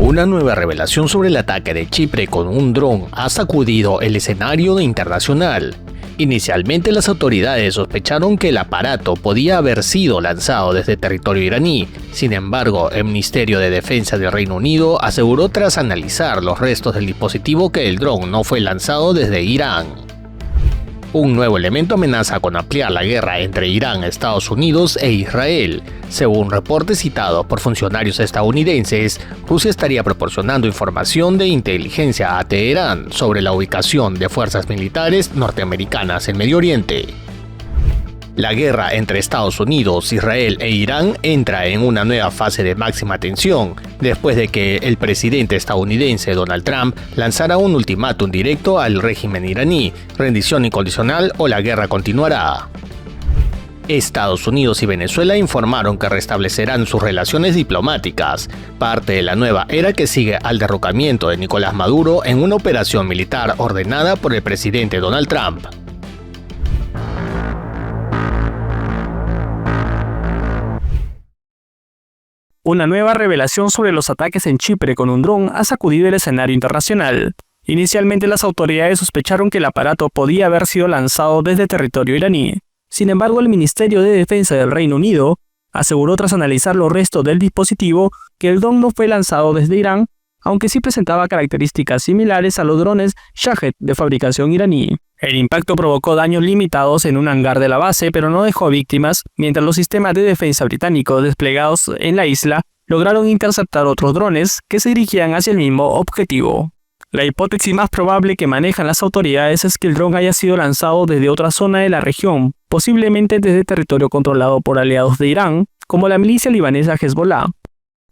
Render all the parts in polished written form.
Una nueva revelación sobre el ataque de Chipre con un dron ha sacudido el escenario internacional. Inicialmente las autoridades sospecharon que el aparato podía haber sido lanzado desde territorio iraní. Sin embargo, el Ministerio de Defensa del Reino Unido aseguró tras analizar los restos del dispositivo que el dron no fue lanzado desde Irán. Un nuevo elemento amenaza con ampliar la guerra entre Irán, Estados Unidos e Israel. Según reportes citados por funcionarios estadounidenses, Rusia estaría proporcionando información de inteligencia a Teherán sobre la ubicación de fuerzas militares norteamericanas en Medio Oriente. La guerra entre Estados Unidos, Israel e Irán entra en una nueva fase de máxima tensión, después de que el presidente estadounidense Donald Trump lanzara un ultimátum directo al régimen iraní: rendición incondicional o la guerra continuará. Estados Unidos y Venezuela informaron que restablecerán sus relaciones diplomáticas, parte de la nueva era que sigue al derrocamiento de Nicolás Maduro en una operación militar ordenada por el presidente Donald Trump. Una nueva revelación sobre los ataques en Chipre con un dron ha sacudido el escenario internacional. Inicialmente las autoridades sospecharon que el aparato podía haber sido lanzado desde territorio iraní. Sin embargo, el Ministerio de Defensa del Reino Unido aseguró tras analizar los restos del dispositivo que el dron no fue lanzado desde Irán, aunque sí presentaba características similares a los drones Shahed de fabricación iraní. El impacto provocó daños limitados en un hangar de la base, pero no dejó víctimas, mientras los sistemas de defensa británicos desplegados en la isla lograron interceptar otros drones que se dirigían hacia el mismo objetivo. La hipótesis más probable que manejan las autoridades es que el dron haya sido lanzado desde otra zona de la región, posiblemente desde territorio controlado por aliados de Irán, como la milicia libanesa Hezbollah.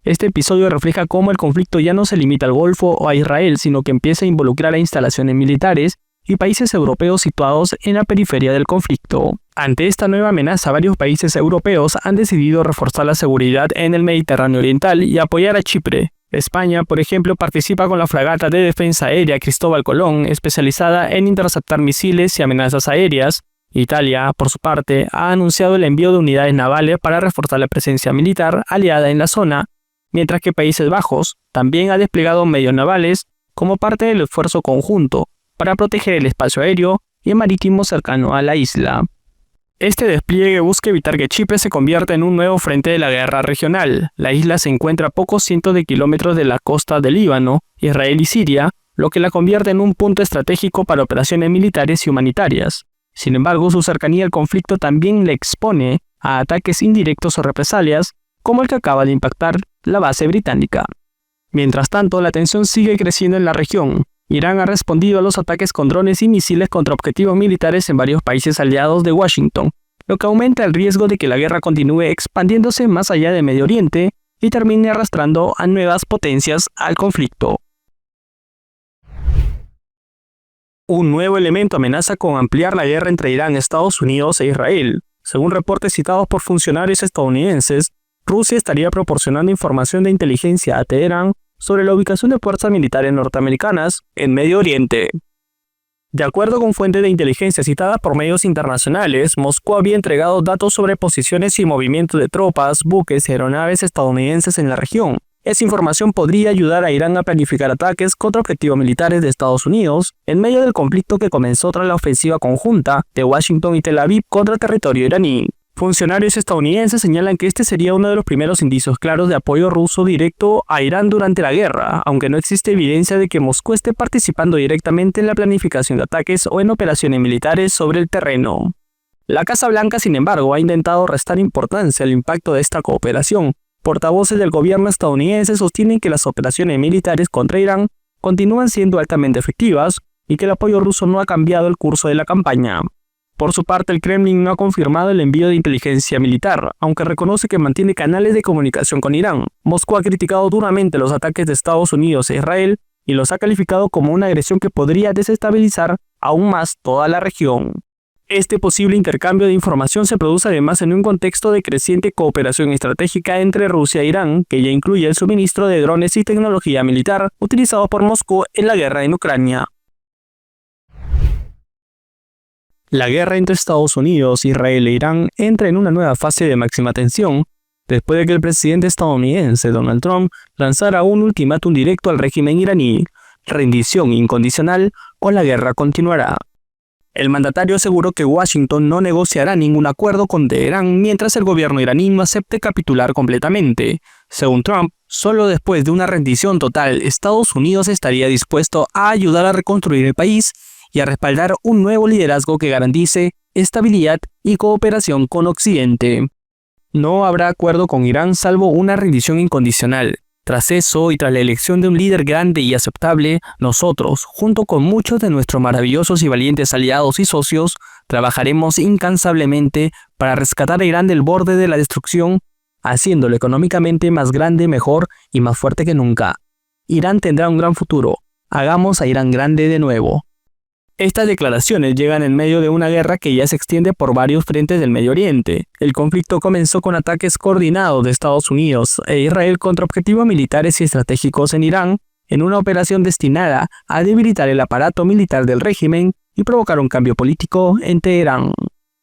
Este episodio refleja cómo el conflicto ya no se limita al Golfo o a Israel, sino que empieza a involucrar a instalaciones militares y países europeos situados en la periferia del conflicto. Ante esta nueva amenaza, varios países europeos han decidido reforzar la seguridad en el Mediterráneo Oriental y apoyar a Chipre. España, por ejemplo, participa con la fragata de defensa aérea Cristóbal Colón, especializada en interceptar misiles y amenazas aéreas. Italia, por su parte, ha anunciado el envío de unidades navales para reforzar la presencia militar aliada en la zona, mientras que Países Bajos también ha desplegado medios navales como parte del esfuerzo conjunto para proteger el espacio aéreo y marítimo cercano a la isla. Este despliegue busca evitar que Chipre se convierta en un nuevo frente de la guerra regional. La isla se encuentra a pocos cientos de kilómetros de la costa del Líbano, Israel y Siria, lo que la convierte en un punto estratégico para operaciones militares y humanitarias. Sin embargo, su cercanía al conflicto también le expone a ataques indirectos o represalias, como el que acaba de impactar la base británica. Mientras tanto, la tensión sigue creciendo en la región. Irán ha respondido a los ataques con drones y misiles contra objetivos militares en varios países aliados de Washington, lo que aumenta el riesgo de que la guerra continúe expandiéndose más allá de Medio Oriente y termine arrastrando a nuevas potencias al conflicto. Un nuevo elemento amenaza con ampliar la guerra entre Irán, Estados Unidos e Israel. Según reportes citados por funcionarios estadounidenses, Rusia estaría proporcionando información de inteligencia a Teherán sobre la ubicación de fuerzas militares norteamericanas en Medio Oriente. De acuerdo con fuentes de inteligencia citadas por medios internacionales, Moscú había entregado datos sobre posiciones y movimientos de tropas, buques y aeronaves estadounidenses en la región. Esa información podría ayudar a Irán a planificar ataques contra objetivos militares de Estados Unidos en medio del conflicto que comenzó tras la ofensiva conjunta de Washington y Tel Aviv contra territorio iraní. Funcionarios estadounidenses señalan que este sería uno de los primeros indicios claros de apoyo ruso directo a Irán durante la guerra, aunque no existe evidencia de que Moscú esté participando directamente en la planificación de ataques o en operaciones militares sobre el terreno. La Casa Blanca, sin embargo, ha intentado restar importancia al impacto de esta cooperación. Portavoces del gobierno estadounidense sostienen que las operaciones militares contra Irán continúan siendo altamente efectivas y que el apoyo ruso no ha cambiado el curso de la campaña. Por su parte, el Kremlin no ha confirmado el envío de inteligencia militar, aunque reconoce que mantiene canales de comunicación con Irán. Moscú ha criticado duramente los ataques de Estados Unidos e Israel y los ha calificado como una agresión que podría desestabilizar aún más toda la región. Este posible intercambio de información se produce además en un contexto de creciente cooperación estratégica entre Rusia e Irán, que ya incluye el suministro de drones y tecnología militar utilizados por Moscú en la guerra en Ucrania. La guerra entre Estados Unidos, Israel e Irán entra en una nueva fase de máxima tensión, después de que el presidente estadounidense Donald Trump lanzara un ultimátum directo al régimen iraní: rendición incondicional o la guerra continuará. El mandatario aseguró que Washington no negociará ningún acuerdo con Teherán mientras el gobierno iraní no acepte capitular completamente. Según Trump, solo después de una rendición total, Estados Unidos estaría dispuesto a ayudar a reconstruir el país y a respaldar un nuevo liderazgo que garantice estabilidad y cooperación con Occidente. No habrá acuerdo con Irán salvo una rendición incondicional. Tras eso y tras la elección de un líder grande y aceptable, nosotros, junto con muchos de nuestros maravillosos y valientes aliados y socios, trabajaremos incansablemente para rescatar a Irán del borde de la destrucción, haciéndolo económicamente más grande, mejor y más fuerte que nunca. Irán tendrá un gran futuro. Hagamos a Irán grande de nuevo. Estas declaraciones llegan en medio de una guerra que ya se extiende por varios frentes del Medio Oriente. El conflicto comenzó con ataques coordinados de Estados Unidos e Israel contra objetivos militares y estratégicos en Irán, en una operación destinada a debilitar el aparato militar del régimen y provocar un cambio político en Teherán.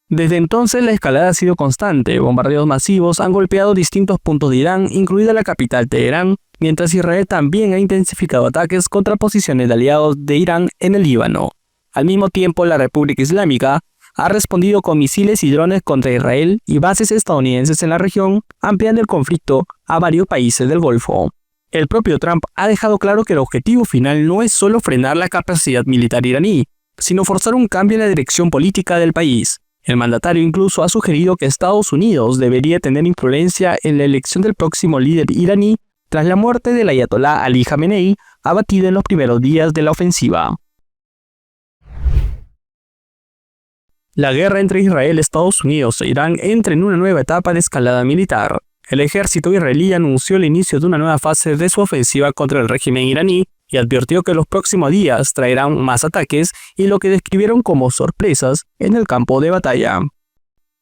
Desde entonces la escalada ha sido constante. Bombardeos masivos han golpeado distintos puntos de Irán, incluida la capital Teherán, mientras Israel también ha intensificado ataques contra posiciones de aliados de Irán en el Líbano. Al mismo tiempo, la República Islámica ha respondido con misiles y drones contra Israel y bases estadounidenses en la región, ampliando el conflicto a varios países del Golfo. El propio Trump ha dejado claro que el objetivo final no es solo frenar la capacidad militar iraní, sino forzar un cambio en la dirección política del país. El mandatario incluso ha sugerido que Estados Unidos debería tener influencia en la elección del próximo líder iraní tras la muerte del ayatolá Ali Jamenei, abatida en los primeros días de la ofensiva. La guerra entre Israel, Estados Unidos e Irán entra en una nueva etapa de escalada militar. El ejército israelí anunció el inicio de una nueva fase de su ofensiva contra el régimen iraní y advirtió que los próximos días traerán más ataques y lo que describieron como sorpresas en el campo de batalla.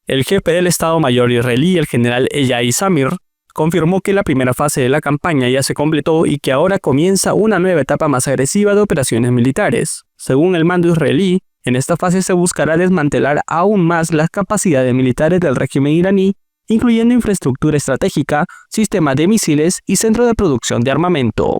El jefe del Estado Mayor israelí, el general Eyal Zamir, confirmó que la primera fase de la campaña ya se completó y que ahora comienza una nueva etapa más agresiva de operaciones militares. Según el mando israelí, en esta fase se buscará desmantelar aún más las capacidades militares del régimen iraní, incluyendo infraestructura estratégica, sistemas de misiles y centros de producción de armamento.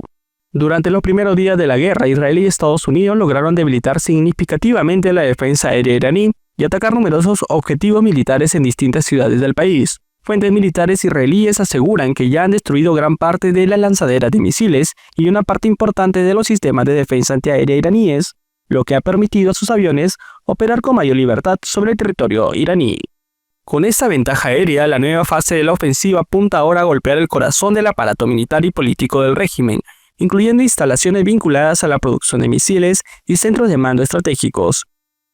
Durante los primeros días de la guerra, Israel y Estados Unidos lograron debilitar significativamente la defensa aérea iraní y atacar numerosos objetivos militares en distintas ciudades del país. Fuentes militares israelíes aseguran que ya han destruido gran parte de las lanzaderas de misiles y una parte importante de los sistemas de defensa antiaérea iraníes, lo que ha permitido a sus aviones operar con mayor libertad sobre el territorio iraní. Con esta ventaja aérea, la nueva fase de la ofensiva apunta ahora a golpear el corazón del aparato militar y político del régimen, incluyendo instalaciones vinculadas a la producción de misiles y centros de mando estratégicos.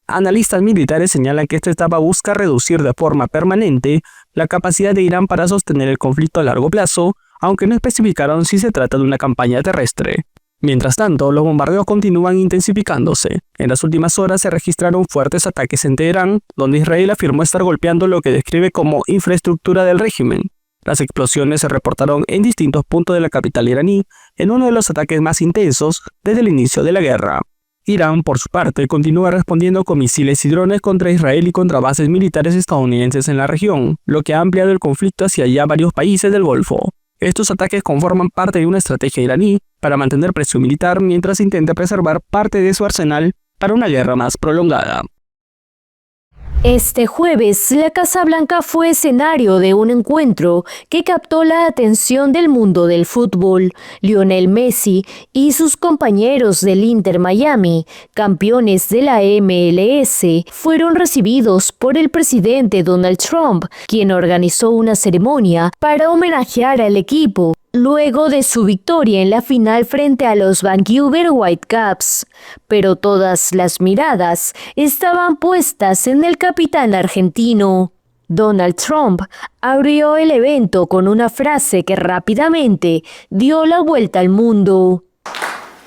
Analistas militares señalan que esta etapa busca reducir de forma permanente la capacidad de Irán para sostener el conflicto a largo plazo, aunque no especificaron si se trata de una campaña terrestre. Mientras tanto, los bombardeos continúan intensificándose. En las últimas horas se registraron fuertes ataques en Teherán, donde Israel afirmó estar golpeando lo que describe como infraestructura del régimen. Las explosiones se reportaron en distintos puntos de la capital iraní, en uno de los ataques más intensos desde el inicio de la guerra. Irán, por su parte, continúa respondiendo con misiles y drones contra Israel y contra bases militares estadounidenses en la región, lo que ha ampliado el conflicto hacia ya varios países del Golfo. Estos ataques conforman parte de una estrategia iraní para mantener presión militar mientras intenta preservar parte de su arsenal para una guerra más prolongada. Este jueves, la Casa Blanca fue escenario de un encuentro que captó la atención del mundo del fútbol. Lionel Messi y sus compañeros del Inter Miami, campeones de la MLS, fueron recibidos por el presidente Donald Trump, quien organizó una ceremonia para homenajear al equipo luego de su victoria en la final frente a los Vancouver Whitecaps. Pero todas las miradas estaban puestas en el capitán argentino. Donald Trump abrió el evento con una frase que rápidamente dio la vuelta al mundo.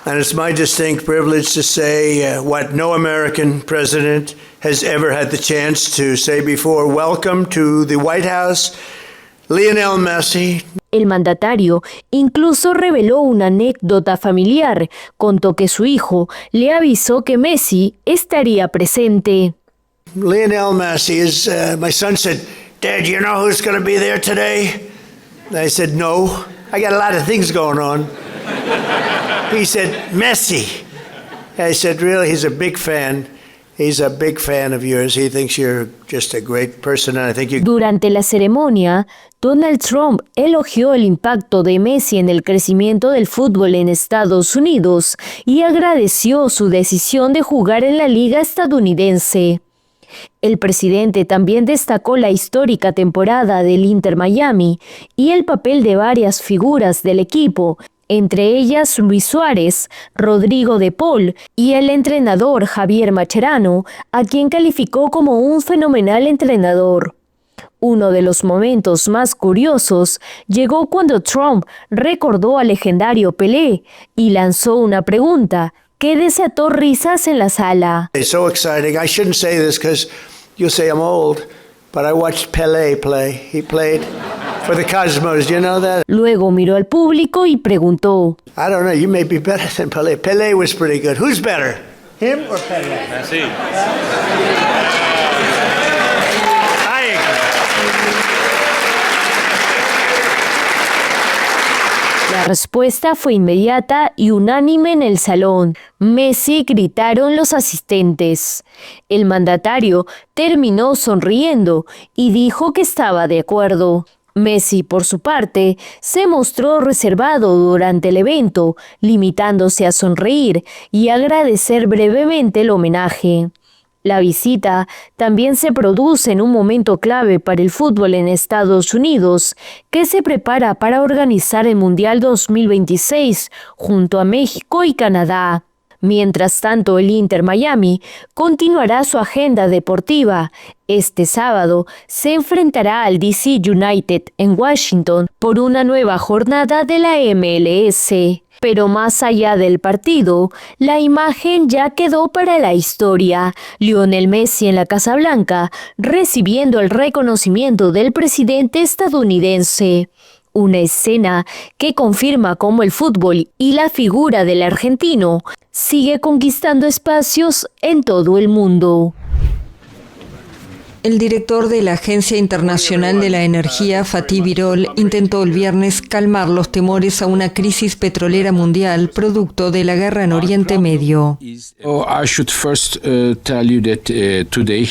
And it's my distinct privilege to say what no American president has ever had the chance to say before. Welcome to the White House, Lionel Messi. El mandatario incluso reveló una anécdota familiar. Contó que su hijo le avisó que Messi estaría presente. Lionel Messi my son said, "Dad, you know who's going to be there today?" I said, no, I got a lot of things going on. He said, Messi. I said, really? He's a big fan. He's a big fan of yours. He thinks you're just a great person, and I think you... Durante la ceremonia, Donald Trump elogió el impacto de Messi en el crecimiento del fútbol en Estados Unidos y agradeció su decisión de jugar en la liga estadounidense. El presidente también destacó la histórica temporada del Inter Miami y el papel de varias figuras del equipo, entre ellas Luis Suárez, Rodrigo de Paul y el entrenador Javier Mascherano, a quien calificó como un fenomenal entrenador. Uno de los momentos más curiosos llegó cuando Trump recordó al legendario Pelé y lanzó una pregunta que desató risas en la sala. It's so exciting. I shouldn't say this because you'll say I'm old, but I watched Pelé play. He played for the Cosmos, you know that? Luego miró al público y preguntó: I don't know, you may be better than Pelé. Pelé was pretty good. Who's better, him or Pelé? Messi. I agree. La respuesta fue inmediata y unánime en el salón. Messi, gritaron los asistentes. El mandatario terminó sonriendo y dijo que estaba de acuerdo. Messi, por su parte, se mostró reservado durante el evento, limitándose a sonreír y agradecer brevemente el homenaje. La visita también se produce en un momento clave para el fútbol en Estados Unidos, que se prepara para organizar el Mundial 2026 junto a México y Canadá. Mientras tanto, el Inter Miami continuará su agenda deportiva. Este sábado se enfrentará al DC United en Washington por una nueva jornada de la MLS. Pero más allá del partido, la imagen ya quedó para la historia. Lionel Messi en la Casa Blanca, recibiendo el reconocimiento del presidente estadounidense. Una escena que confirma cómo el fútbol y la figura del argentino sigue conquistando espacios en todo el mundo. El director de la Agencia Internacional de la Energía, Fatih Birol, intentó el viernes calmar los temores a una crisis petrolera mundial producto de la guerra en Oriente Medio. I should first tell you that today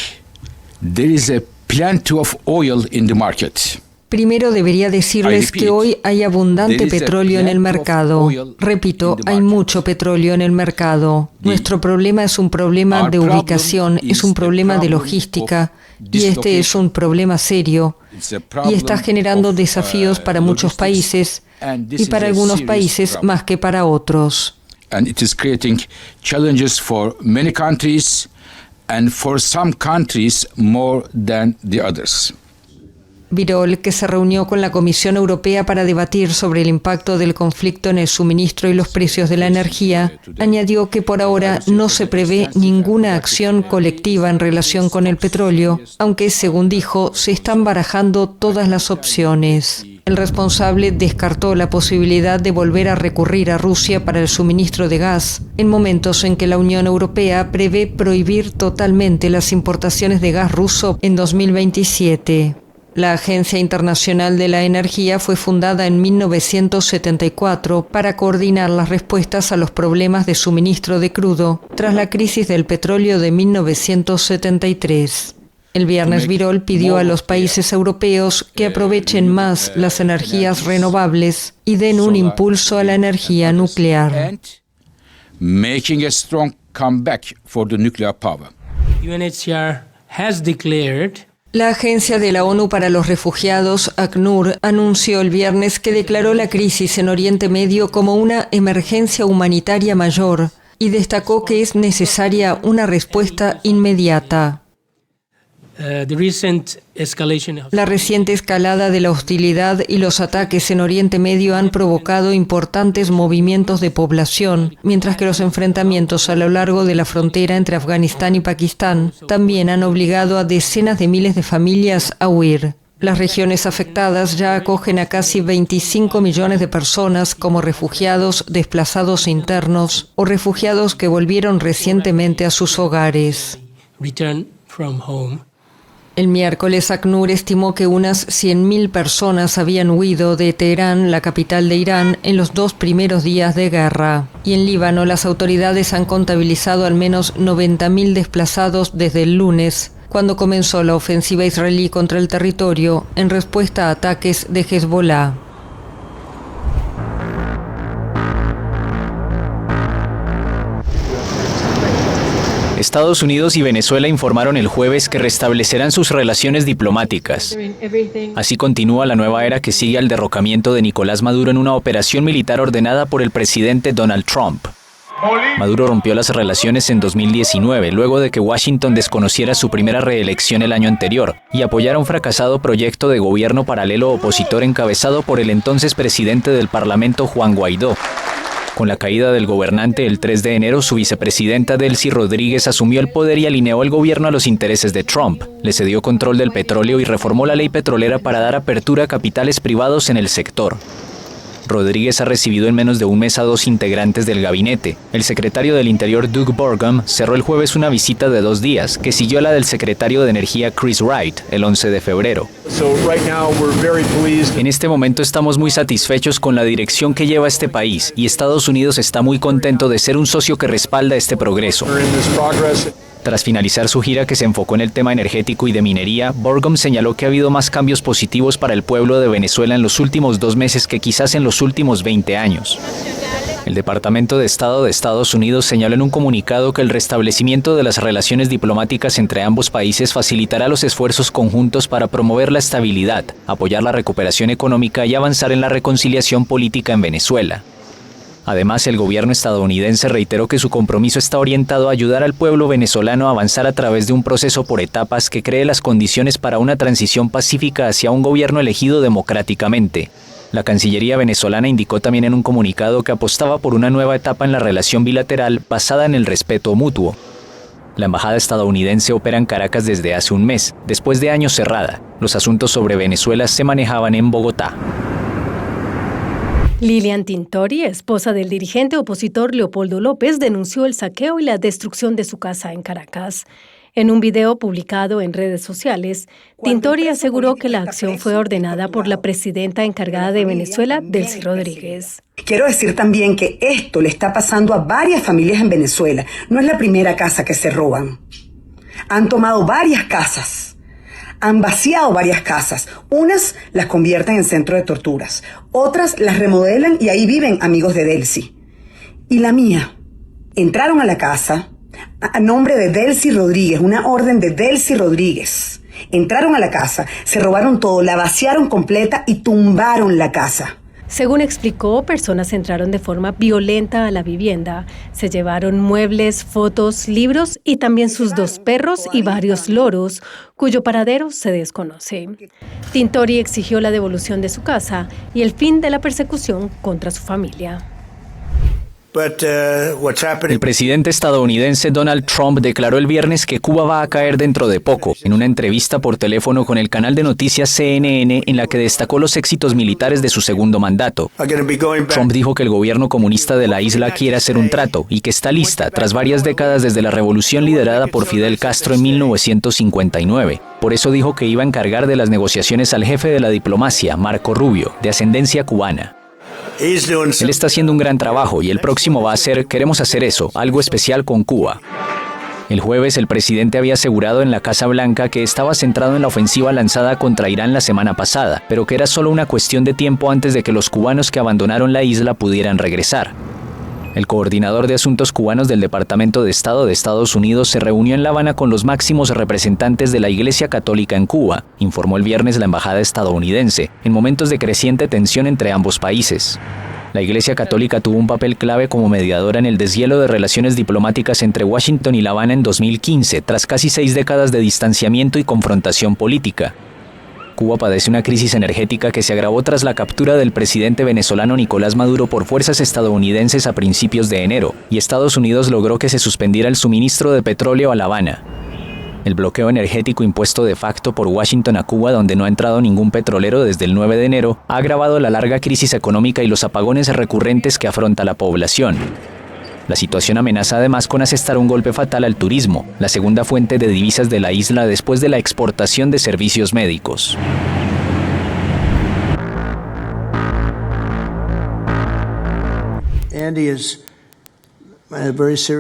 there is a plenty of oil in the market. Primero debería decirles que hoy hay abundante petróleo en el mercado. Repito, hay mucho petróleo en el mercado. Nuestro problema es un problema de ubicación, es un problema de logística, y este es un problema serio, y está generando desafíos para muchos países, y para algunos países más que para otros. And it is creating challenges for many countries, and for some countries more than the others. Birol, que se reunió con la Comisión Europea para debatir sobre el impacto del conflicto en el suministro y los precios de la energía, añadió que por ahora no se prevé ninguna acción colectiva en relación con el petróleo, aunque, según dijo, se están barajando todas las opciones. El responsable descartó la posibilidad de volver a recurrir a Rusia para el suministro de gas, en momentos en que la Unión Europea prevé prohibir totalmente las importaciones de gas ruso en 2027. La Agencia Internacional de la Energía fue fundada en 1974 para coordinar las respuestas a los problemas de suministro de crudo tras la crisis del petróleo de 1973. El viernes Birol pidió a los países europeos que aprovechen más las energías renovables y den un impulso a la energía nuclear. Making a strong comeback for the nuclear power. UNHCR has declared La Agencia de la ONU para los Refugiados, ACNUR, anunció el viernes que declaró la crisis en Oriente Medio como una emergencia humanitaria mayor y destacó que es necesaria una respuesta inmediata. La reciente escalada de la hostilidad y los ataques en Oriente Medio han provocado importantes movimientos de población, mientras que los enfrentamientos a lo largo de la frontera entre Afganistán y Pakistán también han obligado a decenas de miles de familias a huir. Las regiones afectadas ya acogen a casi 25 millones de personas como refugiados, desplazados internos o refugiados que volvieron recientemente a sus hogares. El miércoles, ACNUR estimó que unas 100.000 personas habían huido de Teherán, la capital de Irán, en los 2 primeros días de guerra. Y en Líbano, las autoridades han contabilizado al menos 90.000 desplazados desde el lunes, cuando comenzó la ofensiva israelí contra el territorio en respuesta a ataques de Hezbollah. Estados Unidos y Venezuela informaron el jueves que restablecerán sus relaciones diplomáticas. Así continúa la nueva era que sigue al derrocamiento de Nicolás Maduro en una operación militar ordenada por el presidente Donald Trump. Maduro rompió las relaciones en 2019, luego de que Washington desconociera su primera reelección el año anterior y apoyara un fracasado proyecto de gobierno paralelo opositor encabezado por el entonces presidente del Parlamento, Juan Guaidó. Con la caída del gobernante el 3 de enero, su vicepresidenta Delcy Rodríguez asumió el poder y alineó el gobierno a los intereses de Trump. Le cedió control del petróleo y reformó la ley petrolera para dar apertura a capitales privados en el sector. Rodríguez ha recibido en menos de un mes a 2 integrantes del gabinete. El secretario del Interior, Doug Burgum, cerró el jueves una visita de 2 días, que siguió a la del secretario de Energía, Chris Wright, el 11 de febrero. En este momento estamos muy satisfechos con la dirección que lleva este país, y Estados Unidos está muy contento de ser un socio que respalda este progreso. Tras finalizar su gira que se enfocó en el tema energético y de minería, Burgum señaló que ha habido más cambios positivos para el pueblo de Venezuela en los últimos 2 meses que quizás en los últimos 20 años. El Departamento de Estado de Estados Unidos señaló en un comunicado que el restablecimiento de las relaciones diplomáticas entre ambos países facilitará los esfuerzos conjuntos para promover la estabilidad, apoyar la recuperación económica y avanzar en la reconciliación política en Venezuela. Además, el gobierno estadounidense reiteró que su compromiso está orientado a ayudar al pueblo venezolano a avanzar a través de un proceso por etapas que cree las condiciones para una transición pacífica hacia un gobierno elegido democráticamente. La Cancillería venezolana indicó también en un comunicado que apostaba por una nueva etapa en la relación bilateral basada en el respeto mutuo. La embajada estadounidense opera en Caracas desde hace un mes, después de años cerrada. Los asuntos sobre Venezuela se manejaban en Bogotá. Lilian Tintori, esposa del dirigente opositor Leopoldo López, denunció el saqueo y la destrucción de su casa en Caracas. En un video publicado en redes sociales, Tintori aseguró que la acción fue ordenada por la presidenta encargada de Venezuela, Delcy Rodríguez. Quiero decir también que esto le está pasando a varias familias en Venezuela. No es la primera casa que se roban. Han tomado varias casas. Han vaciado varias casas. Unas las convierten en centro de torturas. Otras las remodelan y ahí viven amigos de Delcy. Y la mía. Entraron a la casa a nombre de Delcy Rodríguez, una orden de Delcy Rodríguez. Entraron a la casa, se robaron todo, la vaciaron completa y tumbaron la casa. Según explicó, personas entraron de forma violenta a la vivienda. Se llevaron muebles, fotos, libros y también sus 2 perros y varios loros, cuyo paradero se desconoce. Tintori exigió la devolución de su casa y el fin de la persecución contra su familia. El presidente estadounidense Donald Trump declaró el viernes que Cuba va a caer dentro de poco, en una entrevista por teléfono con el canal de noticias CNN en la que destacó los éxitos militares de su segundo mandato. Trump dijo que el gobierno comunista de la isla quiere hacer un trato y que está lista tras varias décadas desde la revolución liderada por Fidel Castro en 1959. Por eso dijo que iba a encargar de las negociaciones al jefe de la diplomacia, Marco Rubio, de ascendencia cubana. Él está haciendo un gran trabajo y el próximo va a ser, queremos hacer eso, algo especial con Cuba. El jueves el presidente había asegurado en la Casa Blanca que estaba centrado en la ofensiva lanzada contra Irán la semana pasada, pero que era solo una cuestión de tiempo antes de que los cubanos que abandonaron la isla pudieran regresar. El coordinador de asuntos cubanos del Departamento de Estado de Estados Unidos se reunió en La Habana con los máximos representantes de la Iglesia Católica en Cuba, informó el viernes la embajada estadounidense, en momentos de creciente tensión entre ambos países. La Iglesia Católica tuvo un papel clave como mediadora en el deshielo de relaciones diplomáticas entre Washington y La Habana en 2015, tras casi 6 décadas de distanciamiento y confrontación política. Cuba padece una crisis energética que se agravó tras la captura del presidente venezolano Nicolás Maduro por fuerzas estadounidenses a principios de enero, y Estados Unidos logró que se suspendiera el suministro de petróleo a La Habana. El bloqueo energético impuesto de facto por Washington a Cuba, donde no ha entrado ningún petrolero desde el 9 de enero, ha agravado la larga crisis económica y los apagones recurrentes que afronta la población. La situación amenaza además con asestar un golpe fatal al turismo, la segunda fuente de divisas de la isla después de la exportación de servicios médicos.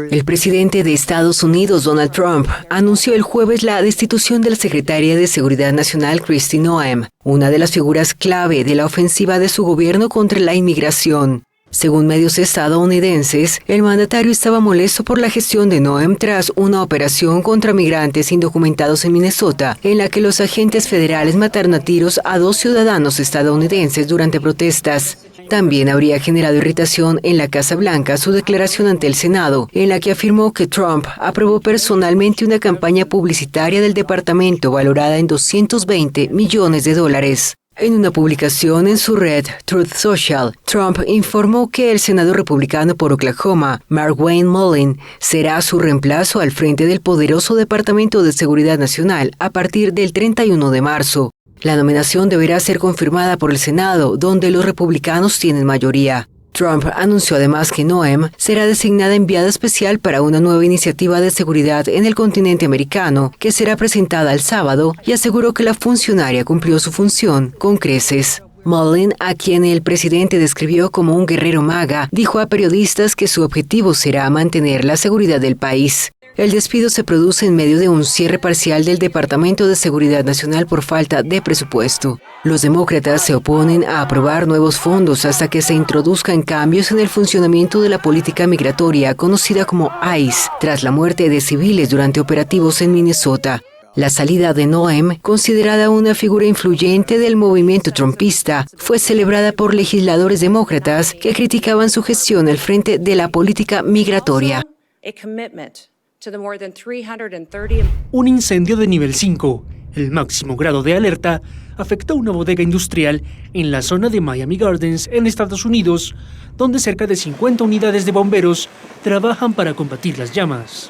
El presidente de Estados Unidos, Donald Trump, anunció el jueves la destitución de la secretaria de Seguridad Nacional, Kristi Noem, una de las figuras clave de la ofensiva de su gobierno contra la inmigración. Según medios estadounidenses, el mandatario estaba molesto por la gestión de Noem tras una operación contra migrantes indocumentados en Minnesota, en la que los agentes federales mataron a tiros a 2 ciudadanos estadounidenses durante protestas. También habría generado irritación en la Casa Blanca su declaración ante el Senado, en la que afirmó que Trump aprobó personalmente una campaña publicitaria del departamento valorada en $220 millones. En una publicación en su red Truth Social, Trump informó que el senador republicano por Oklahoma, Markwayne Mullin, será su reemplazo al frente del poderoso Departamento de Seguridad Nacional a partir del 31 de marzo. La nominación deberá ser confirmada por el Senado, donde los republicanos tienen mayoría. Trump anunció además que Noem será designada enviada especial para una nueva iniciativa de seguridad en el continente americano, que será presentada el sábado, y aseguró que la funcionaria cumplió su función con creces. Mullin, a quien el presidente describió como un guerrero MAGA, dijo a periodistas que su objetivo será mantener la seguridad del país. El despido se produce en medio de un cierre parcial del Departamento de Seguridad Nacional por falta de presupuesto. Los demócratas se oponen a aprobar nuevos fondos hasta que se introduzcan cambios en el funcionamiento de la política migratoria conocida como ICE, tras la muerte de civiles durante operativos en Minnesota. La salida de Noem, considerada una figura influyente del movimiento trumpista, fue celebrada por legisladores demócratas que criticaban su gestión al frente de la política migratoria. Un incendio de nivel 5, el máximo grado de alerta, afectó una bodega industrial en la zona de Miami Gardens, en Estados Unidos, donde cerca de 50 unidades de bomberos trabajan para combatir las llamas.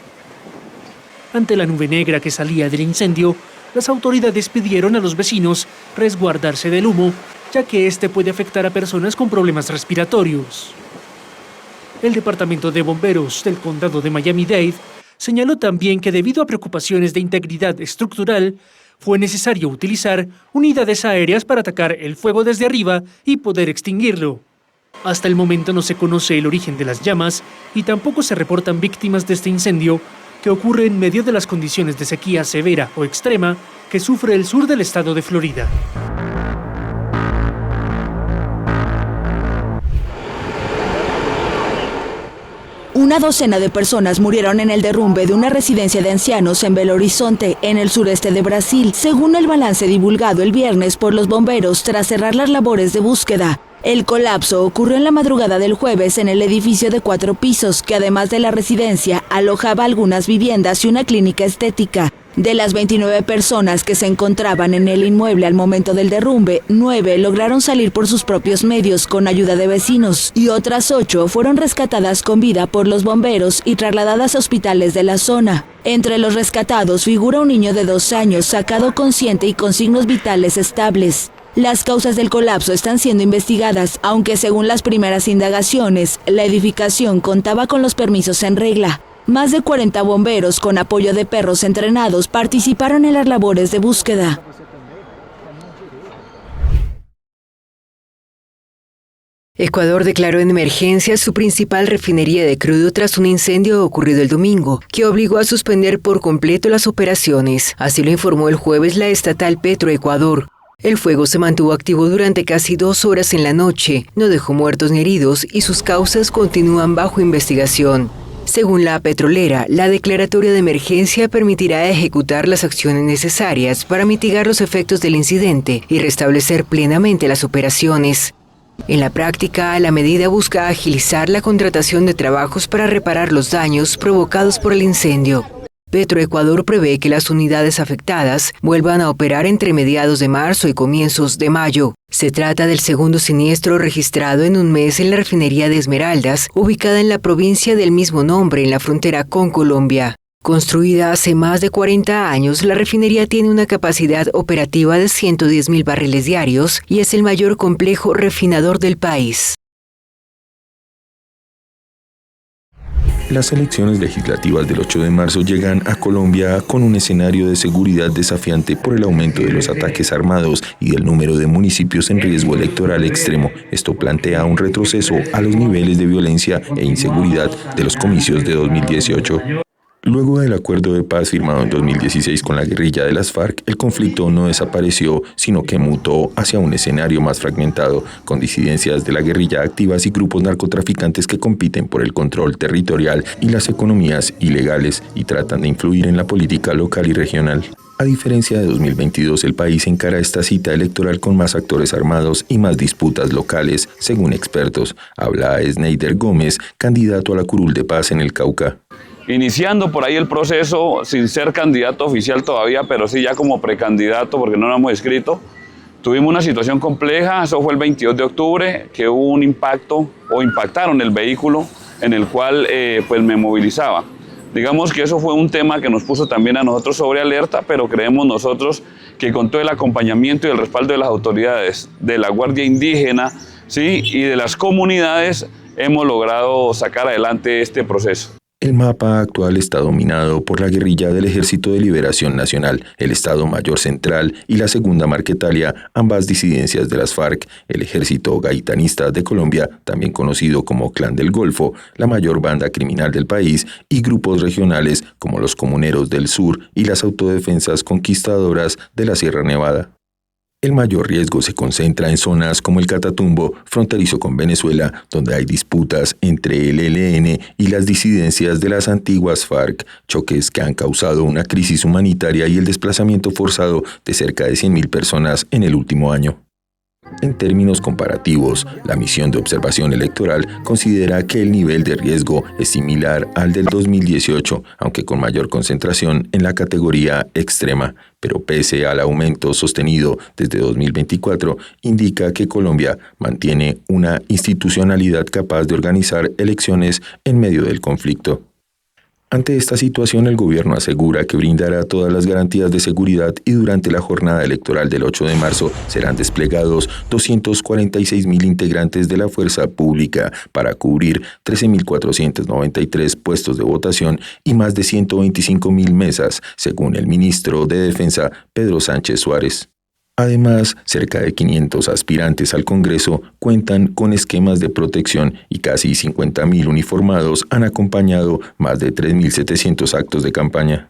Ante la nube negra que salía del incendio, las autoridades pidieron a los vecinos resguardarse del humo, ya que este puede afectar a personas con problemas respiratorios. El Departamento de Bomberos del Condado de Miami-Dade señaló también que debido a preocupaciones de integridad estructural, fue necesario utilizar unidades aéreas para atacar el fuego desde arriba y poder extinguirlo. Hasta el momento no se conoce el origen de las llamas y tampoco se reportan víctimas de este incendio, que ocurre en medio de las condiciones de sequía severa o extrema que sufre el sur del estado de Florida. Una docena de personas murieron en el derrumbe de una residencia de ancianos en Belo Horizonte, en el sureste de Brasil, según el balance divulgado el viernes por los bomberos tras cerrar las labores de búsqueda. El colapso ocurrió en la madrugada del jueves en el edificio de 4 pisos, que además de la residencia, alojaba algunas viviendas y una clínica estética. De las 29 personas que se encontraban en el inmueble al momento del derrumbe, 9 lograron salir por sus propios medios con ayuda de vecinos y otras 8 fueron rescatadas con vida por los bomberos y trasladadas a hospitales de la zona. Entre los rescatados figura un niño de 2 años sacado consciente y con signos vitales estables. Las causas del colapso están siendo investigadas, aunque según las primeras indagaciones, la edificación contaba con los permisos en regla. Más de 40 bomberos con apoyo de perros entrenados participaron en las labores de búsqueda. Ecuador declaró en emergencia su principal refinería de crudo tras un incendio ocurrido el domingo, que obligó a suspender por completo las operaciones. Así lo informó el jueves la estatal Petroecuador. El fuego se mantuvo activo durante casi 2 horas en la noche, no dejó muertos ni heridos y sus causas continúan bajo investigación. Según la petrolera, la declaratoria de emergencia permitirá ejecutar las acciones necesarias para mitigar los efectos del incidente y restablecer plenamente las operaciones. En la práctica, la medida busca agilizar la contratación de trabajos para reparar los daños provocados por el incendio. Petroecuador prevé que las unidades afectadas vuelvan a operar entre mediados de marzo y comienzos de mayo. Se trata del segundo siniestro registrado en un mes en la refinería de Esmeraldas, ubicada en la provincia del mismo nombre en la frontera con Colombia. Construida hace más de 40 años, la refinería tiene una capacidad operativa de 110.000 barriles diarios y es el mayor complejo refinador del país. Las elecciones legislativas del 8 de marzo llegan a Colombia con un escenario de seguridad desafiante por el aumento de los ataques armados y del número de municipios en riesgo electoral extremo. Esto plantea un retroceso a los niveles de violencia e inseguridad de los comicios de 2018. Luego del acuerdo de paz firmado en 2016 con la guerrilla de las FARC, el conflicto no desapareció, sino que mutó hacia un escenario más fragmentado, con disidencias de la guerrilla activas y grupos narcotraficantes que compiten por el control territorial y las economías ilegales y tratan de influir en la política local y regional. A diferencia de 2022, el país encara esta cita electoral con más actores armados y más disputas locales, según expertos. Habla Sneider Gómez, candidato a la curul de paz en el Cauca. Iniciando por ahí el proceso, sin ser candidato oficial todavía, pero sí ya como precandidato, porque no nos hemos inscrito. Tuvimos una situación compleja, eso fue el 22 de octubre, que hubo un impacto, o impactaron el vehículo en el cual pues me movilizaba. Digamos que eso fue un tema que nos puso también a nosotros sobre alerta, pero creemos nosotros que con todo el acompañamiento y el respaldo de las autoridades, de la Guardia Indígena, ¿sí?, y de las comunidades, hemos logrado sacar adelante este proceso. El mapa actual está dominado por la guerrilla del Ejército de Liberación Nacional, el Estado Mayor Central y la Segunda Marquetalia, ambas disidencias de las FARC, el Ejército Gaitanista de Colombia, también conocido como Clan del Golfo, la mayor banda criminal del país, y grupos regionales como los Comuneros del Sur y las Autodefensas Conquistadoras de la Sierra Nevada. El mayor riesgo se concentra en zonas como el Catatumbo, fronterizo con Venezuela, donde hay disputas entre el ELN y las disidencias de las antiguas FARC, choques que han causado una crisis humanitaria y el desplazamiento forzado de cerca de 100.000 personas en el último año. En términos comparativos, la misión de observación electoral considera que el nivel de riesgo es similar al del 2018, aunque con mayor concentración en la categoría extrema, pero pese al aumento sostenido desde 2024, indica que Colombia mantiene una institucionalidad capaz de organizar elecciones en medio del conflicto. Ante esta situación, el gobierno asegura que brindará todas las garantías de seguridad y durante la jornada electoral del 8 de marzo serán desplegados 246.000 integrantes de la fuerza pública para cubrir 13.493 puestos de votación y más de 125.000 mesas, según el ministro de Defensa, Pedro Sánchez Suárez. Además, cerca de 500 aspirantes al Congreso cuentan con esquemas de protección y casi 50.000 uniformados han acompañado más de 3.700 actos de campaña.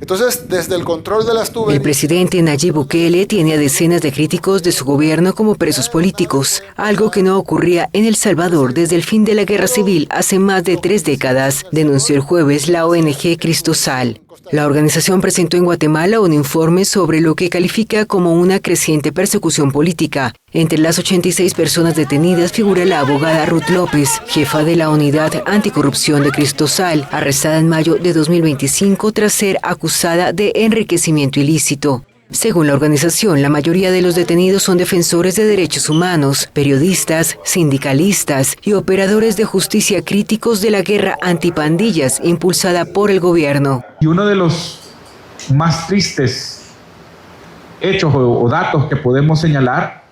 Entonces, desde el control de las tuberías... El presidente Nayib Bukele tiene a decenas de críticos de su gobierno como presos políticos, algo que no ocurría en El Salvador desde el fin de la guerra civil hace más de 3 décadas, denunció el jueves la ONG Cristosal. La organización presentó en Guatemala un informe sobre lo que califica como una creciente persecución política. Entre las 86 personas detenidas figura la abogada Ruth López, jefa de la unidad anticorrupción de Cristosal, arrestada en mayo de 2025 tras ser acusada de enriquecimiento ilícito. Según la organización, la mayoría de los detenidos son defensores de derechos humanos, periodistas, sindicalistas y operadores de justicia críticos de la guerra antipandillas impulsada por el gobierno. Y uno de los más tristes hechos o datos que podemos señalar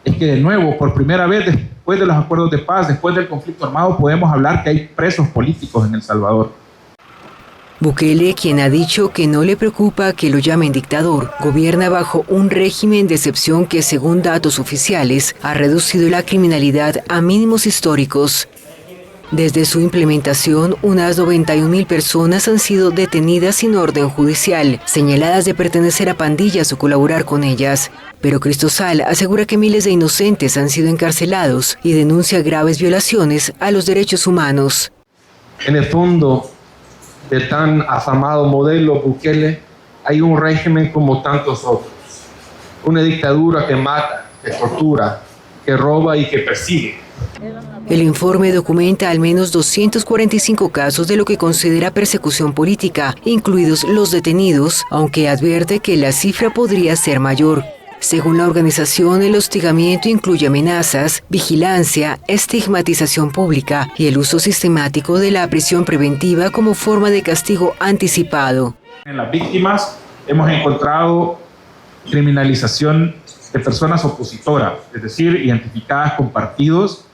es que, de nuevo, por primera vez después de los acuerdos de paz, después del conflicto armado, podemos hablar que hay presos políticos en El Salvador. Bukele, quien ha dicho que no le preocupa que lo llamen dictador, gobierna bajo un régimen de excepción que, según datos oficiales, ha reducido la criminalidad a mínimos históricos. Desde su implementación, unas 91.000 personas han sido detenidas sin orden judicial, señaladas de pertenecer a pandillas o colaborar con ellas. Pero Cristosal asegura que miles de inocentes han sido encarcelados y denuncia graves violaciones a los derechos humanos. En el fondo de tan afamado modelo Bukele, hay un régimen como tantos otros. Una dictadura que mata, que tortura, que roba y que persigue. El informe documenta al menos 245 casos de lo que considera persecución política, incluidos los detenidos, aunque advierte que la cifra podría ser mayor. Según la organización, el hostigamiento incluye amenazas, vigilancia, estigmatización pública y el uso sistemático de la prisión preventiva como forma de castigo anticipado. En las víctimas hemos encontrado criminalización de personas opositoras, es decir, identificadas con partidos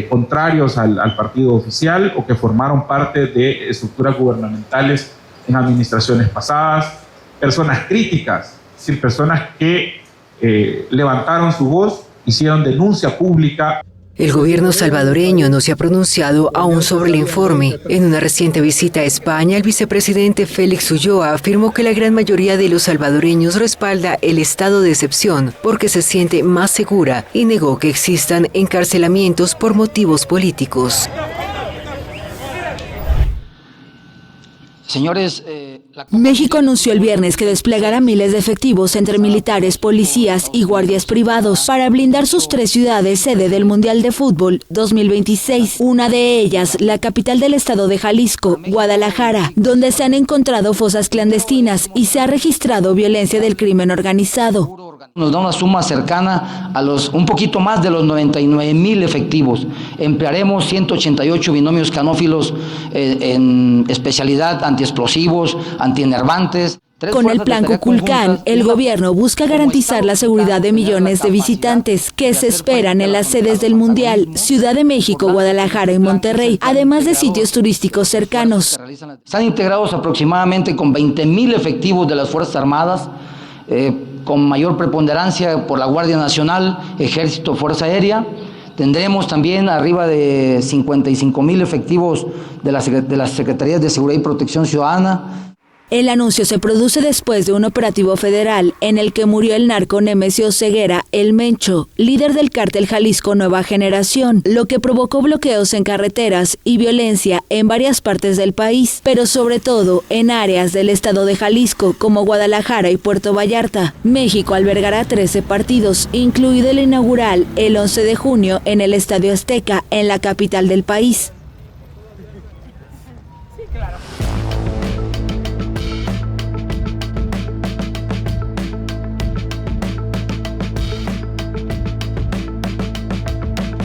contrarios al partido oficial o que formaron parte de estructuras gubernamentales en administraciones pasadas, personas críticas, es decir, personas que levantaron su voz, hicieron denuncia pública. El gobierno salvadoreño no se ha pronunciado aún sobre el informe. En una reciente visita a España, el vicepresidente Félix Ulloa afirmó que la gran mayoría de los salvadoreños respalda el estado de excepción porque se siente más segura y negó que existan encarcelamientos por motivos políticos. Señores, México anunció el viernes que desplegará miles de efectivos entre militares, policías y guardias privados para blindar sus 3 ciudades sede del Mundial de Fútbol 2026. Una de ellas, la capital del estado de Jalisco, Guadalajara, donde se han encontrado fosas clandestinas y se ha registrado violencia del crimen organizado. Nos da una suma cercana a un poquito más de los 99,000 efectivos. Emplearemos 188 binomios canófilos en especialidad antiexplosivos, antienervantes. Con el Plan Kukulcán, el gobierno busca garantizar la seguridad de millones de visitantes que se esperan en las sedes del Mundial, Ciudad de México, Guadalajara y Monterrey, además de sitios turísticos cercanos. Están integrados aproximadamente con 20,000 efectivos de las Fuerzas Armadas, con mayor preponderancia por la Guardia Nacional, Ejército, Fuerza Aérea. Tendremos también arriba de 55,000 efectivos de las Secretarías de Seguridad y Protección Ciudadana. El anuncio se produce después de un operativo federal en el que murió el narco Nemesio Ceguera, el Mencho, líder del cártel Jalisco Nueva Generación, lo que provocó bloqueos en carreteras y violencia en varias partes del país, pero sobre todo en áreas del estado de Jalisco como Guadalajara y Puerto Vallarta. México albergará 13 partidos, incluido el inaugural el 11 de junio en el Estadio Azteca, en la capital del país.